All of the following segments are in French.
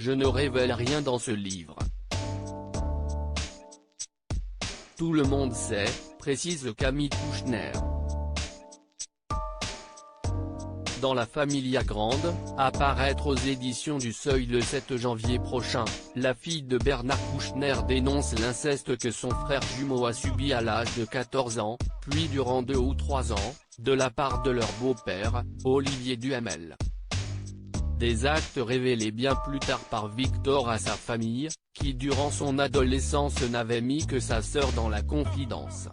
Je ne révèle rien dans ce livre. Tout le monde sait, précise Camille Kouchner. Dans la Familia Grande, à paraître aux éditions du Seuil le 7 janvier prochain, la fille de Bernard Kouchner dénonce l'inceste que son frère jumeau a subi à l'âge de 14 ans, puis durant 2 ou 3 ans, de la part de leur beau-père, Olivier Duhamel. Des actes révélés bien plus tard par Victor à sa famille, qui durant son adolescence n'avait mis que sa sœur dans la confidence.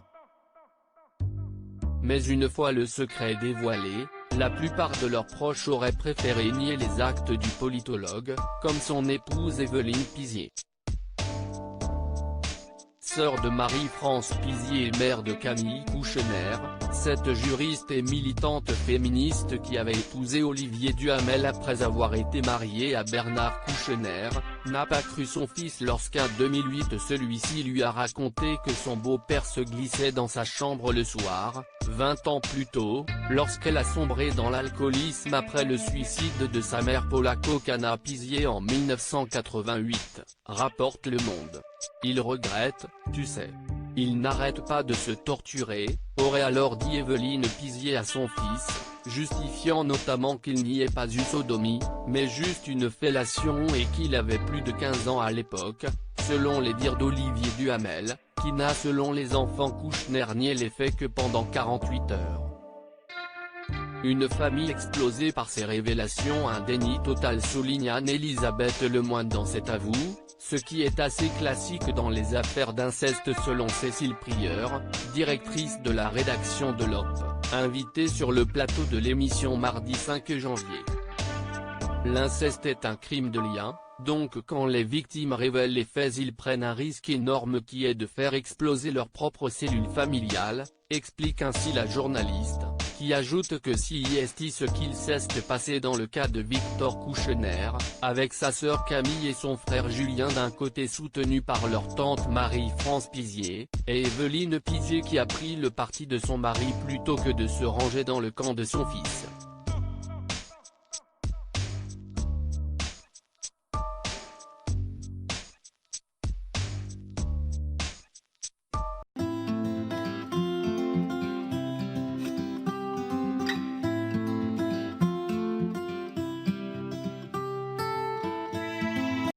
Mais une fois le secret dévoilé, la plupart de leurs proches auraient préféré nier les actes du politologue, comme son épouse Evelyne Pizier. Sœur de Marie-France Pizier et mère de Camille Kouchner, cette juriste et militante féministe qui avait épousé Olivier Duhamel après avoir été mariée à Bernard Kouchner, n'a pas cru son fils lorsqu'en 2008 celui-ci lui a raconté que son beau-père se glissait dans sa chambre le soir, 20 ans plus tôt, lorsqu'elle a sombré dans l'alcoolisme après le suicide de sa mère Paula Cocana Pizier en 1988, rapporte Le Monde. Il regrette, tu sais. Il n'arrête pas de se torturer, aurait alors dit Evelyne Pizier à son fils, justifiant notamment qu'il n'y ait pas eu sodomie, mais juste une fellation et qu'il avait plus de 15 ans à l'époque, selon les dires d'Olivier Duhamel, qui n'a selon les enfants Kouchner nié les faits que pendant 48 heures. Une famille explosée par ces révélations, un déni total, souligne Anne-Elisabeth Lemoine dans cet avou, ce qui est assez classique dans les affaires d'inceste selon Cécile Prieur, directrice de la rédaction de l'Op, invitée sur le plateau de l'émission mardi 5 janvier. L'inceste est un crime de lien, donc quand les victimes révèlent les faits ils prennent un risque énorme qui est de faire exploser leur propre cellule familiale, explique ainsi la journaliste, qui ajoute que si est ce qu'il s'est passé dans le cas de Victor Kouchner, avec sa sœur Camille et son frère Julien d'un côté soutenus par leur tante Marie-France Pizier, et Evelyne Pizier qui a pris le parti de son mari plutôt que de se ranger dans le camp de son fils.